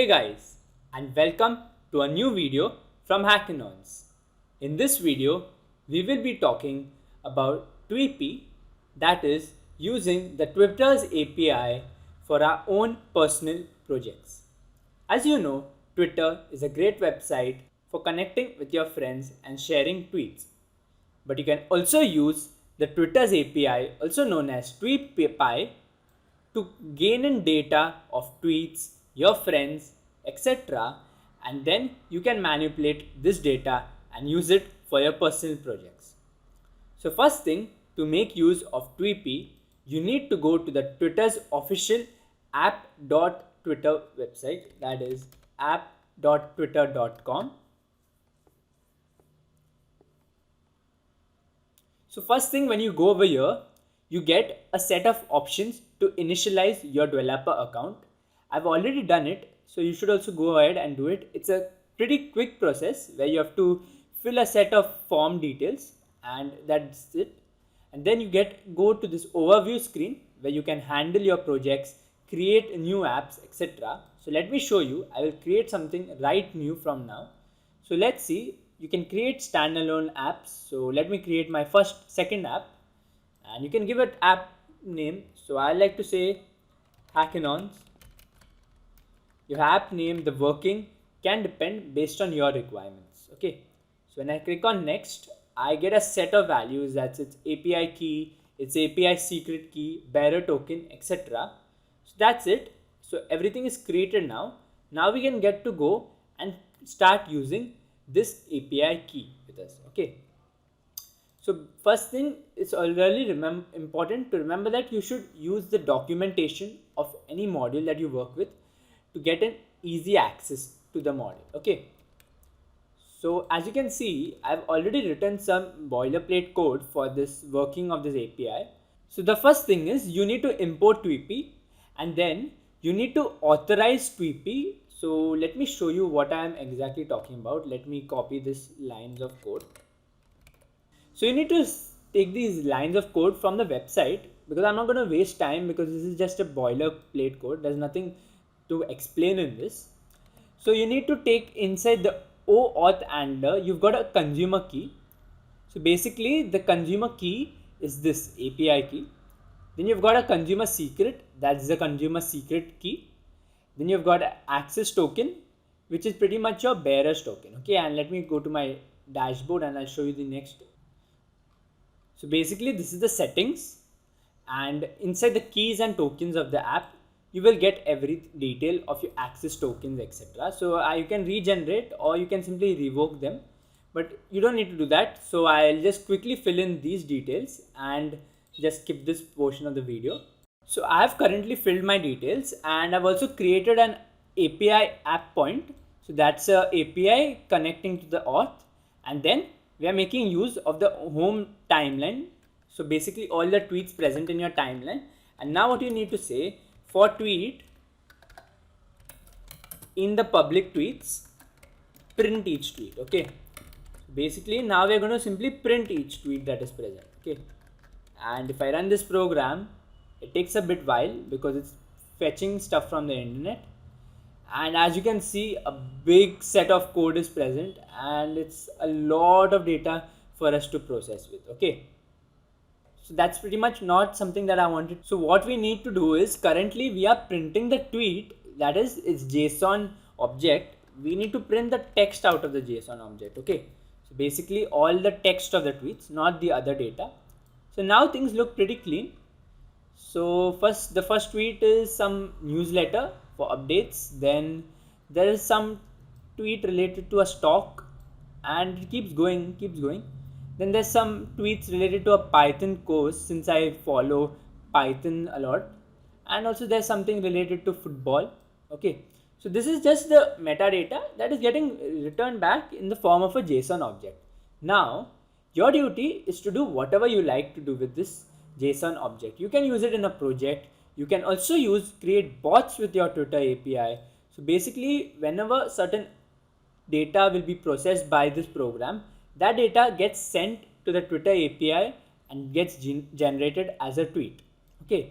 Hey guys, and welcome to a new video from Hackinons. In this video, we will be talking about Tweepy, that is, using the Twitter's API for our own personal projects. As you know, Twitter is a great website for connecting with your friends and sharing tweets. But you can also use the Twitter's API, also known as TweetPy, to gain in data of tweets, your friends, etc. And then you can manipulate this data and use it for your personal projects. So first thing, to make use of Tweepy, you need to go to the Twitter's official app.twitter website, that is app.twitter.com. So first thing, when you go over here, you get a set of options to initialize your developer account. I've already done it, so you should also go ahead and do it. It's a pretty quick process where you have to fill a set of form details and that's it. And then you go to this overview screen where you can handle your projects, create new apps, etc. So let me show you. I will create something right new from now. So let's see. You can create standalone apps. So let me create my second app, and you can give it app name. So I like to say Hackinons. Your app name, the working can depend based on your requirements. Okay. So when I click on next, I get a set of values. That's its API key, its API secret key, bearer token, etc. So that's it. So everything is created now. Now we can get to go and start using this API key with us. Okay. So first thing, it's really important to remember that you should use the documentation of any module that you work with to get an easy access to the module. Okay. So as you can see, I've already written some boilerplate code for this working of this API. So the first thing is you need to import Tweepy, and then you need to authorize Tweepy. So let me show you what I am exactly talking about. Let me copy this lines of code. So you need to take these lines of code from the website, because I'm not going to waste time, because this is just a boilerplate code. There's nothing to explain in this. So you need to take inside the OAuth handler, you've got a consumer key. So basically the consumer key is this API key. Then you've got a consumer secret, that's the consumer secret key. Then you've got access token, which is pretty much your bearer's token. Okay, and let me go to my dashboard and I'll show you the next. So basically this is the settings, and inside the keys and tokens of the app, you will get every detail of your access tokens, etc. So you can regenerate or you can simply revoke them, but you don't need to do that. So I'll just quickly fill in these details and just skip this portion of the video. So I have currently filled my details, and I've also created an API app point. So that's a API connecting to the auth, and then we are making use of the home timeline. So basically all the tweets present in your timeline. And now what you need to say, for tweet in the public tweets, print each tweet. Okay. Basically now we are going to simply print each tweet that is present. Okay. And if I run this program, it takes a bit while because it's fetching stuff from the internet. And as you can see, a big set of code is present, and it's a lot of data for us to process with. Okay. So that's pretty much not something that I wanted. So what we need to do is, currently we are printing the tweet, that is its JSON object. We need to print the text out of the JSON object. Okay. So basically all the text of the tweets, not the other data. So now things look pretty clean. So the first tweet is some newsletter for updates. Then there is some tweet related to a stock, and it keeps going. Then there's some tweets related to a Python course, since I follow Python a lot. And also there's something related to football. Okay. So this is just the metadata that is getting returned back in the form of a JSON object. Now, your duty is to do whatever you like to do with this JSON object. You can use it in a project. You can also create bots with your Twitter API. So basically, whenever certain data will be processed by this program, that data gets sent to the Twitter API and gets generated as a tweet. Okay.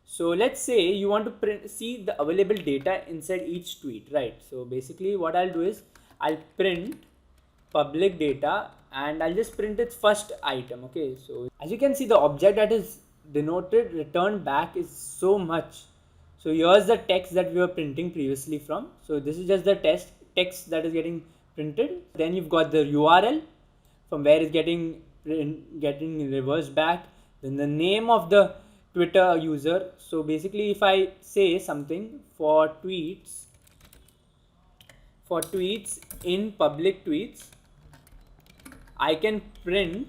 So let's say you want to see the available data inside each tweet, right? So basically what I'll do is I'll print public data and I'll just print its first item. Okay, so as you can see, the object that is denoted returned back is so much. So here's the text that we were printing previously from. So this is just the text that is getting printed. Then you've got the URL from where it's getting reversed back. Then the name of the Twitter user. So basically if I say something for tweets in public tweets, I can print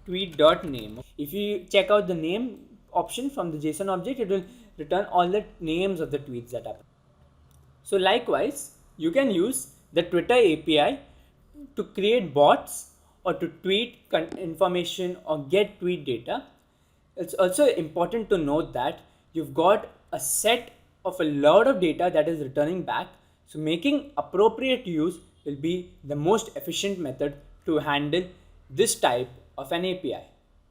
tweet.name. If you check out the name option from the JSON object, it will return all the names of the tweets that are. So likewise, you can use the Twitter API to create bots or to tweet information or get tweet data. It's also important to note that you've got a set of a lot of data that is returning back. So making appropriate use will be the most efficient method to handle this type of an API.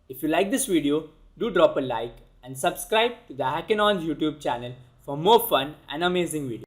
If you like this video, do drop a like and subscribe to the Hackinons YouTube channel for more fun and amazing videos.